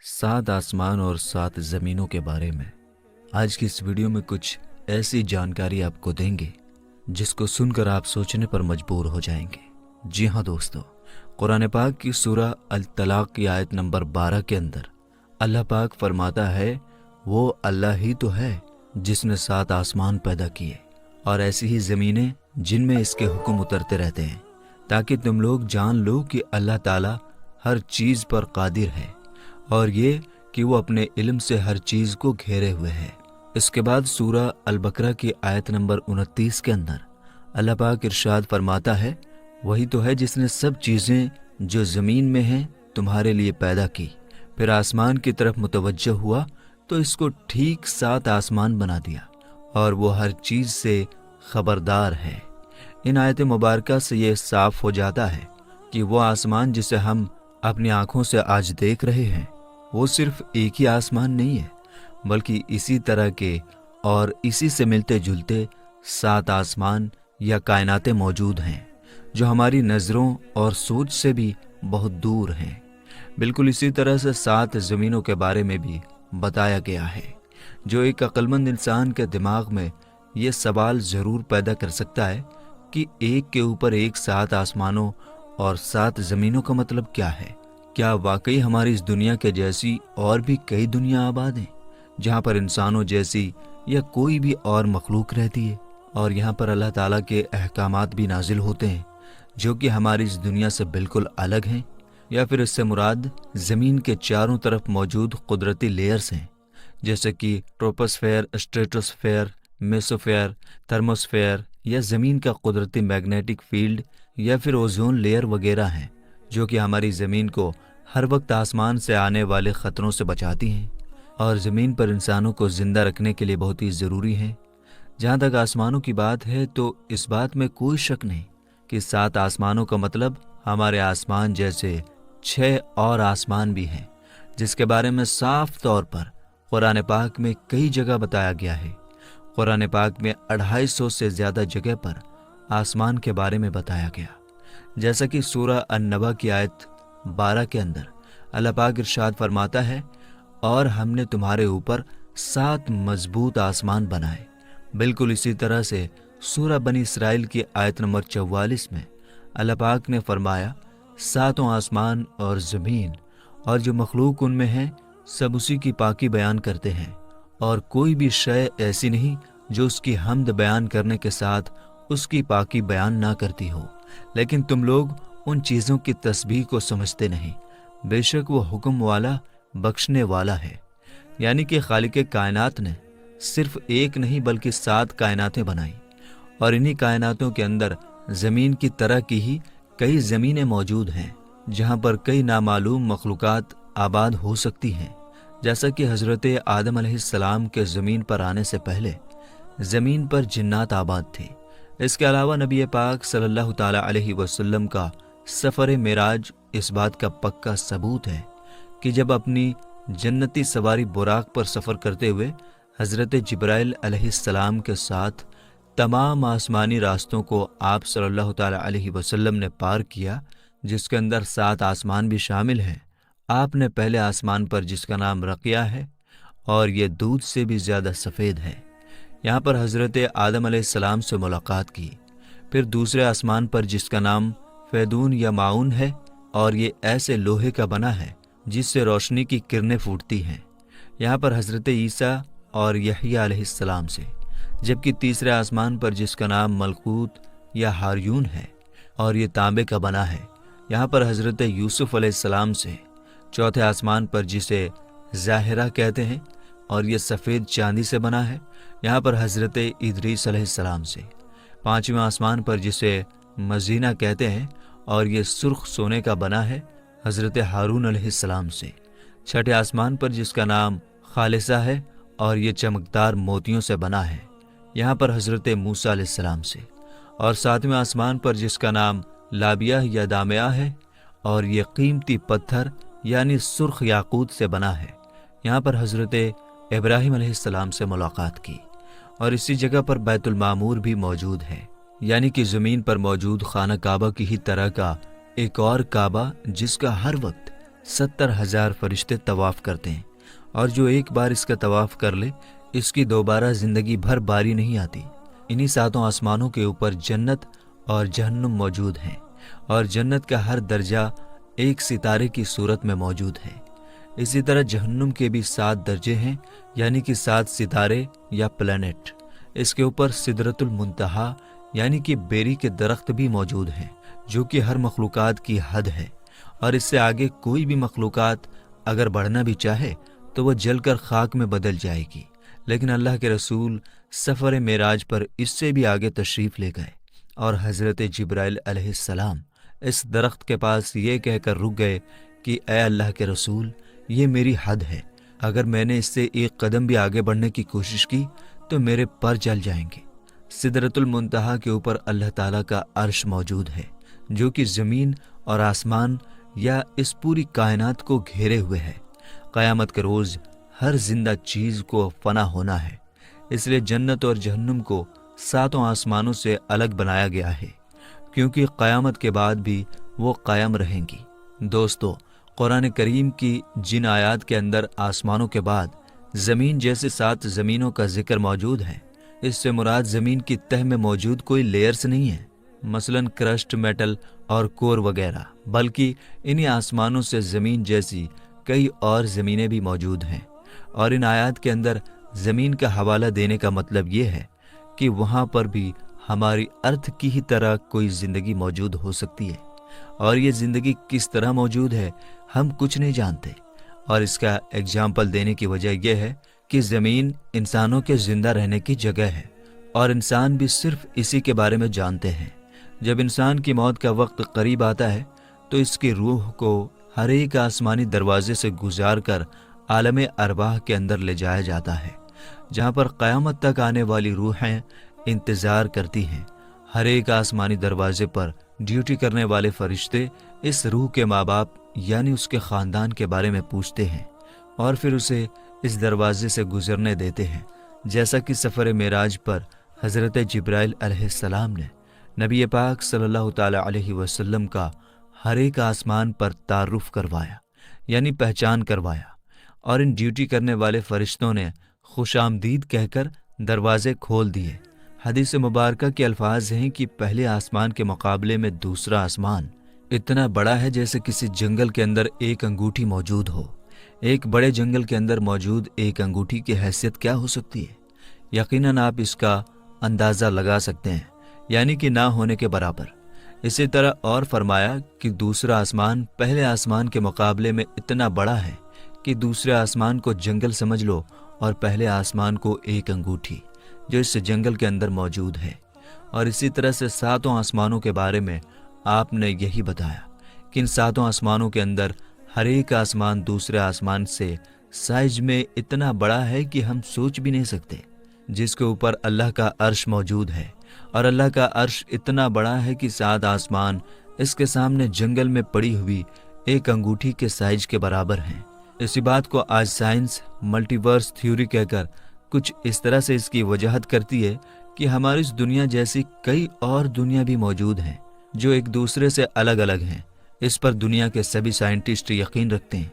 7 आसमान और 7 ज़मीनों के बारे में आज की इस वीडियो में कुछ ऐसी जानकारी आपको देंगे जिसको सुनकर आप सोचने पर मजबूर हो जाएंगे। जी हाँ दोस्तों, कुरान पाक की सूरह अल तलाक की आयत नंबर 12 के अंदर अल्लाह पाक फरमाता है, वो अल्लाह ही तो है जिसने 7 आसमान पैदा किए और ऐसी ही ज़मीनें जिनमें इसके हुक्म उतरते रहते हैं, ताकि तुम लोग जान लो कि अल्लाह ताला हर चीज़ पर कादिर है और ये कि वो अपने इल्म से हर चीज़ को घेरे हुए है। इसके बाद सूरह अल बकरा की आयत नंबर 29 के अंदर अल्लाह पाक इरशाद फरमाता है, वही तो है जिसने सब चीज़ें जो ज़मीन में हैं तुम्हारे लिए पैदा की, फिर आसमान की तरफ मुतवज्जह हुआ तो इसको ठीक 7 आसमान बना दिया और वो हर चीज़ से खबरदार है। इन आयत मुबारका से ये साफ हो जाता है कि वो आसमान जिसे हम अपनी आँखों से आज देख रहे हैं वो सिर्फ एक ही आसमान नहीं है, बल्कि इसी तरह के और इसी से मिलते जुलते 7 आसमान या कायनातें मौजूद हैं जो हमारी नज़रों और सोच से भी बहुत दूर हैं। बिल्कुल इसी तरह से 7 ज़मीनों के बारे में भी बताया गया है, जो एक अक्लमंद इंसान के दिमाग में ये सवाल ज़रूर पैदा कर सकता है कि एक के ऊपर एक 7 आसमानों और 7 ज़मीनों का मतलब क्या है। क्या वाकई हमारी इस दुनिया के जैसी और भी कई दुनिया आबाद हैं जहाँ पर इंसानों जैसी या कोई भी और मखलूक रहती है और यहाँ पर अल्लाह ताला के अहकामात भी नाजिल होते हैं जो कि हमारी इस दुनिया से बिल्कुल अलग हैं, या फिर इससे मुराद ज़मीन के चारों तरफ मौजूद कुदरती लेयर्स हैं जैसे कि ट्रोपोस्फेयर, स्ट्रेटोस्फेयर, मेसोफेयर, थर्मोस्फेयर या ज़मीन का कुदरती मैग्नेटिक फील्ड या फिर ओजोन लेयर वगैरह हैं जो कि हमारी ज़मीन को हर वक्त आसमान से आने वाले ख़तरों से बचाती हैं और ज़मीन पर इंसानों को ज़िंदा रखने के लिए बहुत ही ज़रूरी हैं। जहाँ तक आसमानों की बात है तो इस बात में कोई शक नहीं कि 7 आसमानों का मतलब हमारे आसमान जैसे 6 और आसमान भी हैं, जिसके बारे में साफ तौर पर कुरान पाक में कई जगह बताया गया है। कुरान पाक में 250 से ज़्यादा जगह पर आसमान के बारे में बताया गया, जैसा कि सूरह अन-नबा की आयत 12 के अंदर अल्लाह पाक इरशाद फरमाता है, और हमने तुम्हारे ऊपर 7 मजबूत आसमान बनाए। बिल्कुल इसी तरह से सूरह बनी इसराइल की आयत नंबर 44 में अल्लाह पाक ने फरमाया, 7 आसमान और ज़मीन और जो मखलूक उनमें है सब उसी की पाकी बयान करते हैं और कोई भी शय ऐसी नहीं जो उसकी हम्द बयान करने के साथ उसकी पाकी बयान ना करती हो, लेकिन तुम लोग उन चीज़ों की तस्बीह को समझते नहीं। बेशक वो हुक्म वाला बख्शने वाला है। यानी कि खालिक कायनात ने सिर्फ एक नहीं बल्कि 7 कायनातें बनाई और इन्हीं कायनातों के अंदर ज़मीन की तरह की ही कई ज़मीनें मौजूद हैं जहाँ पर कई नामालूम मखलूक़ात आबाद हो सकती हैं, जैसा कि हज़रत आदम अलैहिस्सलाम के ज़मीन पर आने से पहले ज़मीन पर जिन्नात आबाद थे। इसके अलावा नबी पाक सल्लल्लाहु ताला अलैहि वसल्लम का सफ़र मेराज इस बात का पक्का सबूत है कि जब अपनी जन्नती सवारी बुराक पर सफ़र करते हुए हज़रत जिब्राइल अलैहिस्सलाम के साथ तमाम आसमानी रास्तों को आप सल्लल्लाहु ताला अलैहि वसल्लम ने पार किया, जिसके अंदर 7 आसमान भी शामिल हैं। आपने पहले आसमान पर जिसका नाम रक़िया है और ये दूध से भी ज़्यादा सफ़ेद है, यहाँ पर हज़रत आदम अलैहिस्सलाम से मुलाकात की। फिर दूसरे आसमान पर जिसका नाम फ़ैदून या माउन है और ये ऐसे लोहे का बना है जिससे रोशनी की किरणें फूटती हैं, यहाँ पर हज़रत ईसा और यहया अलैहिस्सलाम से। जबकि तीसरे आसमान पर जिसका नाम मलकूत या हारियून है और ये तांबे का बना है, यहाँ पर हज़रत यूसुफ अलैहिस्सलाम से। चौथे आसमान पर जिसे ज़ाहिरा कहते हैं और ये सफ़ेद चांदी से बना है, यहाँ पर हज़रत इदरीस अलैहिस्सलाम से। पाँचवें आसमान पर जिसे मजीना कहते हैं और ये सुर्ख सोने का बना है, हज़रत हारून अलैहिस्सलाम से। छठे आसमान पर जिसका नाम खालिसा है और ये चमकदार मोतियों से बना है, यहाँ पर हज़रत मूसा अलैहिस्सलाम से। और सातवें आसमान पर जिसका नाम लाबिया या दामिया है और ये कीमती पत्थर यानी सुर्ख याकूत से बना है, यहाँ पर हज़रत इब्राहिम अलैहिस्सलाम से मुलाकात की। और इसी जगह पर बैतुल मामूर भी मौजूद है, यानी कि ज़मीन पर मौजूद खाना काबा की ही तरह का एक और काबा जिसका हर वक्त 70,000 फरिश्ते तवाफ़ करते हैं, और जो एक बार इसका तवाफ़ कर ले इसकी दोबारा ज़िंदगी भर बारी नहीं आती। इन्हीं 7 आसमानों के ऊपर जन्नत और जहन्नुम मौजूद हैं, और जन्नत का हर दर्जा एक सितारे की सूरत में मौजूद है। इसी तरह जहन्नुम के भी 7 दर्जे हैं, यानी कि 7 सितारे या प्लैनेट। इसके ऊपर सिदरतुल मुंतहा यानी कि बेरी के दरख्त भी मौजूद हैं, जो कि हर मखलूकात की हद है, और इससे आगे कोई भी मखलूकात अगर बढ़ना भी चाहे तो वह जलकर खाक में बदल जाएगी। लेकिन अल्लाह के रसूल सफ़र मेराज पर इससे भी आगे तशरीफ़ ले गए, और हज़रत जिब्राइल अलैहिस्सलाम इस दरख्त के पास ये कहकर रुक गए कि ए अल्लाह के रसूल, ये मेरी हद है, अगर मैंने इससे एक कदम भी आगे बढ़ने की कोशिश की तो मेरे पर जल जाएंगे। सिदरतुल मुंतहा के ऊपर अल्लाह ताला का अर्श मौजूद है, जो कि ज़मीन और आसमान या इस पूरी कायनात को घेरे हुए है। क़यामत के रोज़ हर जिंदा चीज़ को फना होना है, इसलिए जन्नत और जहन्नुम को 7 आसमानों से अलग बनाया गया है, क्योंकि क़यामत के बाद भी वो कायम रहेंगी। दोस्तों, कुरान करीम की जिन आयात के अंदर आसमानों के बाद ज़मीन जैसे 7 ज़मीनों का जिक्र मौजूद है, इससे मुराद ज़मीन की तह में मौजूद कोई लेयर्स नहीं है, मसलन क्रस्ट, मेटल और कोर वगैरह, बल्कि इन्हीं आसमानों से ज़मीन जैसी कई और ज़मीनें भी मौजूद हैं। और इन आयात के अंदर ज़मीन का हवाला देने का मतलब ये है कि वहाँ पर भी हमारी अर्थ की ही तरह कोई ज़िंदगी मौजूद हो सकती है, और ये ज़िंदगी किस तरह मौजूद है हम कुछ नहीं जानते। और इसका एग्जाम्पल देने की वजह यह है कि ज़मीन इंसानों के ज़िंदा रहने की जगह है, और इंसान भी सिर्फ इसी के बारे में जानते हैं। जब इंसान की मौत का वक्त करीब आता है तो इसकी रूह को हर एक आसमानी दरवाजे से गुजार कर आलम अरवाह के अंदर ले जाया जाता है, जहाँ पर क़यामत तक आने वाली रूहें इंतज़ार करती हैं। हर एक आसमानी दरवाजे पर ड्यूटी करने वाले फरिश्ते इस रूह के माँ बाप यानी उसके ख़ानदान के बारे में पूछते हैं, और फिर उसे इस दरवाजे से गुजरने देते हैं, जैसा कि सफ़र मेराज पर हज़रत जिब्राइल अलैहिस्सलाम ने नबी पाक सल्लल्लाहु ताला अलैहि वसल्लम का हर एक आसमान पर तारुफ करवाया, यानी पहचान करवाया, और इन ड्यूटी करने वाले फरिश्तों ने खुशामदीद कहकर दरवाजे खोल दिए। हदीस मुबारका के अल्फाज हैं कि पहले आसमान के मुकाबले में दूसरा आसमान इतना बड़ा है जैसे किसी जंगल के अंदर एक अंगूठी मौजूद हो। एक बड़े जंगल के अंदर मौजूद एक अंगूठी की हैसियत क्या हो सकती है? यकीनन आप इसका अंदाज़ा लगा सकते हैं, यानी कि ना होने के बराबर। इसी तरह और फरमाया कि दूसरा आसमान पहले आसमान के मुकाबले में इतना बड़ा है कि दूसरे आसमान को जंगल समझ लो, और पहले आसमान को एक अंगूठी जो इस जंगल के अंदर मौजूद है। और इसी तरह से 7 आसमानों के बारे में आपने यही बताया कि इन 7 आसमानों के अंदर हर एक आसमान दूसरे आसमान से साइज में इतना बड़ा है कि हम सोच भी नहीं सकते, जिसके ऊपर अल्लाह का अर्श मौजूद है। और अल्लाह का अर्श इतना बड़ा है कि 7 आसमान इसके सामने जंगल में पड़ी हुई एक अंगूठी के साइज के बराबर हैं। इसी बात को आज साइंस मल्टीवर्स थ्योरी कहकर कुछ इस तरह से इसकी वजाहत करती है कि हमारी इस दुनिया जैसी कई और दुनिया भी मौजूद हैं जो एक दूसरे से अलग अलग हैं। इस पर दुनिया के सभी साइंटिस्ट यकीन रखते हैं।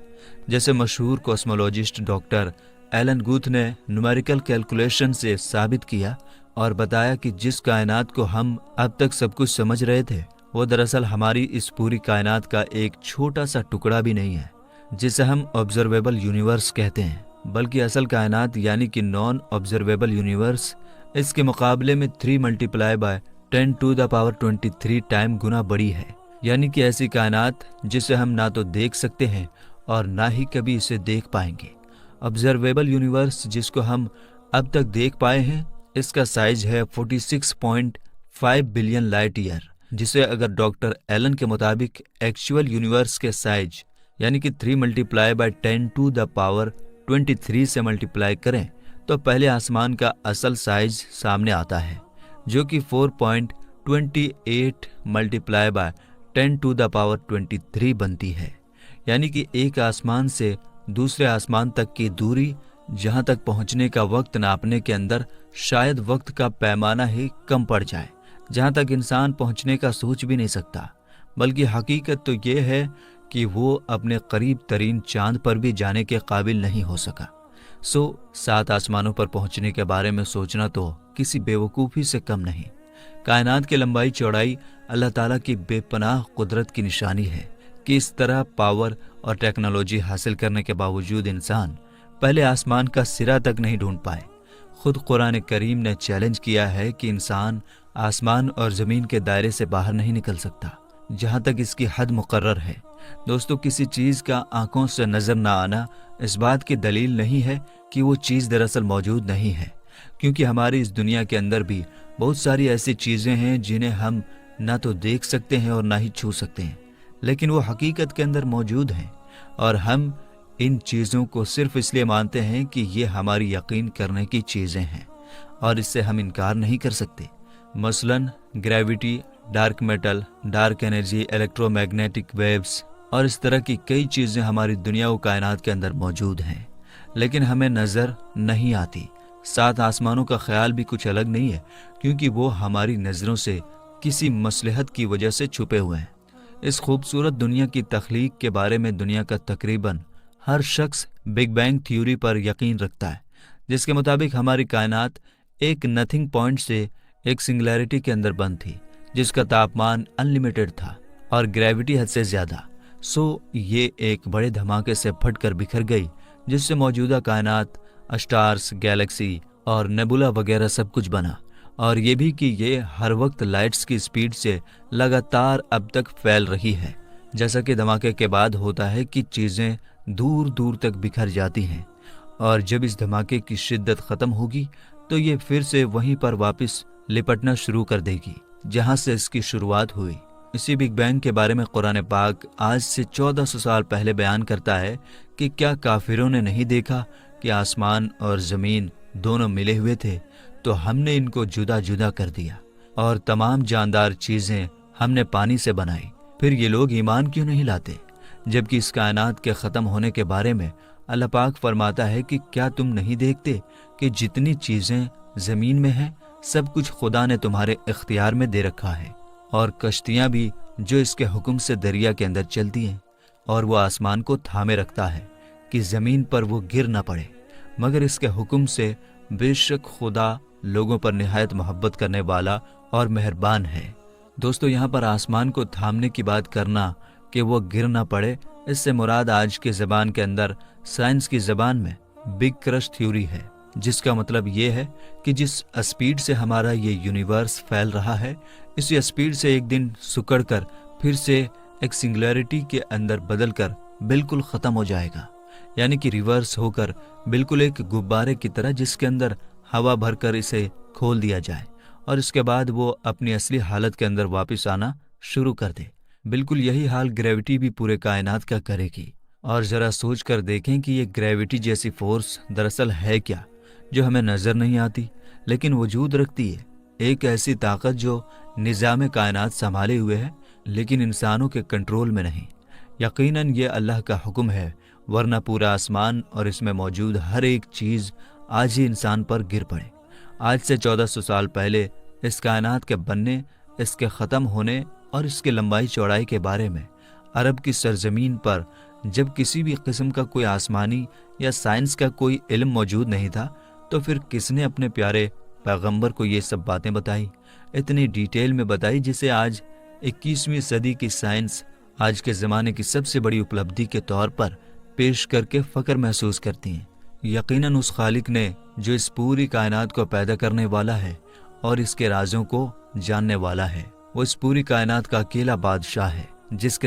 जैसे मशहूर कॉस्मोलॉजिस्ट डॉक्टर एलन गुथ ने न्यूमेरिकल कैलकुलेशन से साबित किया और बताया कि जिस कायनात को हम अब तक सब कुछ समझ रहे थे, वो दरअसल हमारी इस पूरी कायनात का एक छोटा सा टुकड़ा भी नहीं है, जिसे हम ऑब्जर्वेबल यूनिवर्स कहते हैं, बल्कि असल कायनात यानी कि नॉन ऑब्जर्वेबल यूनिवर्स इसके मुकाबले में 3 × 10⁻23 टाइम गुना बड़ी है। यानी कि ऐसी कायनात जिसे हम ना तो देख सकते हैं और ना ही कभी इसे देख पाएंगे। ऑब्जर्वेबल यूनिवर्स जिसको हम अब तक देख पाए हैं, इसका साइज है 46.5 बिलियन लाइट ईयर, जिसे अगर डॉक्टर एलन के मुताबिक एक्चुअल यूनिवर्स के साइज यानी कि 3 × 10⁻23 से मल्टीप्लाई करें तो पहले आसमान का असल साइज सामने आता है, जो कि 4.28 × 10⁻23 बनती है। यानी कि एक आसमान से दूसरे आसमान तक की दूरी, जहां तक पहुंचने का वक्त नापने के अंदर शायद वक्त का पैमाना ही कम पड़ जाए, जहां तक इंसान पहुंचने का सोच भी नहीं सकता। बल्कि हकीकत तो ये है کہ وہ اپنے قریب ترین چاند پر بھی جانے کے قابل نہیں ہو سکا۔ 7 آسمانوں پر پہنچنے کے بارے میں سوچنا تو کسی بیوقوفی سے کم نہیں۔ کائنات کی لمبائی چوڑائی اللہ تعالیٰ کی بے پناہ قدرت کی نشانی ہے کہ اس طرح پاور اور ٹیکنالوجی حاصل کرنے کے باوجود انسان پہلے آسمان کا سرا تک نہیں ڈھونڈ پائے۔ خود قرآن کریم نے چیلنج کیا ہے کہ انسان آسمان اور زمین کے دائرے سے باہر نہیں نکل سکتا جہاں تک اس کی حد مقرر ہے۔ دوستو، کسی چیز کا آنکھوں سے نظر نہ آنا اس بات کی دلیل نہیں ہے کہ وہ چیز دراصل موجود نہیں ہے، کیونکہ ہماری اس دنیا کے اندر بھی بہت ساری ایسی چیزیں ہیں جنہیں ہم نہ تو دیکھ سکتے ہیں اور نہ ہی چھو سکتے ہیں، لیکن وہ حقیقت کے اندر موجود ہیں، اور ہم ان چیزوں کو صرف اس لیے مانتے ہیں کہ یہ ہماری یقین کرنے کی چیزیں ہیں اور اس سے ہم انکار نہیں کر سکتے۔ مثلاً gravity, dark metal, dark energy, electromagnetic waves اور اس طرح کی کئی چیزیں ہماری دنیا و کائنات کے اندر موجود ہیں، لیکن ہمیں نظر نہیں آتی۔ 7 آسمانوں کا خیال بھی کچھ الگ نہیں ہے، کیونکہ وہ ہماری نظروں سے کسی مصلحت کی وجہ سے چھپے ہوئے ہیں۔ اس خوبصورت دنیا کی تخلیق کے بارے میں دنیا کا تقریباً ہر شخص بگ بینگ تھیوری پر یقین رکھتا ہے، جس کے مطابق ہماری کائنات ایک نتھنگ پوائنٹ سے ایک سنگولیرٹی کے اندر بند تھی، جس کا تاپمان انلیمیٹڈ تھا اور گریوٹی حد سے زیادہ۔ یہ ایک بڑے دھماکے سے پھٹ کر بکھر گئی، جس سے موجودہ کائنات، اسٹارز، گیلیکسی اور نیبولا وغیرہ سب کچھ بنا، اور یہ بھی کہ یہ ہر وقت لائٹس کی سپیڈ سے لگاتار اب تک پھیل رہی ہے۔ جیسا کہ دھماکے کے بعد ہوتا ہے کہ چیزیں دور دور تک بکھر جاتی ہیں، اور جب اس دھماکے کی شدت ختم ہوگی تو یہ پھر سے وہیں پر واپس لپٹنا شروع کر دے گی جہاں سے اس کی شروعات ہوئی۔ اسی بگ بینگ کے بارے میں قرآن پاک آج سے 1400 سال پہلے بیان کرتا ہے کہ کیا کافروں نے نہیں دیکھا کہ آسمان اور زمین دونوں ملے ہوئے تھے تو ہم نے ان کو جدا جدا کر دیا، اور تمام جاندار چیزیں ہم نے پانی سے بنائی، پھر یہ لوگ ایمان کیوں نہیں لاتے؟ جبکہ اس کائنات کے ختم ہونے کے بارے میں اللہ پاک فرماتا ہے کہ کیا تم نہیں دیکھتے کہ جتنی چیزیں زمین میں ہیں سب کچھ خدا نے تمہارے اختیار میں دے رکھا ہے، اور کشتیاں بھی جو اس کے حکم سے دریا کے اندر چلتی ہیں، اور وہ آسمان کو تھامے رکھتا ہے کہ زمین پر وہ گر نہ پڑے، مگر اس کے حکم سے۔ بے شک خدا لوگوں پر نہایت محبت کرنے والا اور مہربان ہے۔ دوستو، یہاں پر آسمان کو تھامنے کی بات کرنا کہ وہ گر نہ پڑے، اس سے مراد آج کے زبان کے اندر سائنس کی زبان میں بگ کرش تھیوری ہے، جس کا مطلب یہ ہے کہ جس اسپیڈ سے ہمارا یہ یونیورس پھیل رہا ہے، اسی اسپیڈ سے ایک دن سکڑ کر پھر سے ایک سنگولیرٹی کے اندر بدل کر بالکل ختم ہو جائے گا، یعنی کہ ریورس ہو کر بالکل ایک غبارے کی طرح جس کے اندر ہوا بھر کر اسے کھول دیا جائے، اور اس کے بعد وہ اپنی اصلی حالت کے اندر واپس آنا شروع کر دے۔ بالکل یہی حال گریوٹی بھی پورے کائنات کا کرے گی، اور ذرا سوچ کر دیکھیں کہ یہ گریوٹی جیسی فورس دراصل ہے کیا، جو ہمیں نظر نہیں آتی لیکن وجود رکھتی ہے۔ ایک ایسی طاقت جو نظام کائنات سنبھالے ہوئے ہے لیکن انسانوں کے کنٹرول میں نہیں۔ یقیناً یہ اللہ کا حکم ہے، ورنہ پورا آسمان اور اس میں موجود ہر ایک چیز آج ہی انسان پر گر پڑے۔ آج سے 1400 سال پہلے اس کائنات کے بننے، اس کے ختم ہونے اور اس کے لمبائی چوڑائی کے بارے میں عرب کی سرزمین پر جب کسی بھی قسم کا کوئی آسمانی یا سائنس کا کوئی علم موجود نہیں تھا، تو پھر کس نے اپنے پیارے پیغمبر کو یہ سب باتیں بتائی، اتنی ڈیٹیل میں بتائی، جسے آج 21ویں صدی کی سائنس آج کے زمانے کی سب سے بڑی اپلبدھی کے طور پر پیش کر کے فخر محسوس کرتی ہیں۔ یقیناً اس خالق نے جو اس پوری کائنات کو پیدا کرنے والا ہے اور اس کے رازوں کو جاننے والا ہے، وہ اس پوری کائنات کا اکیلا بادشاہ ہے، جس کے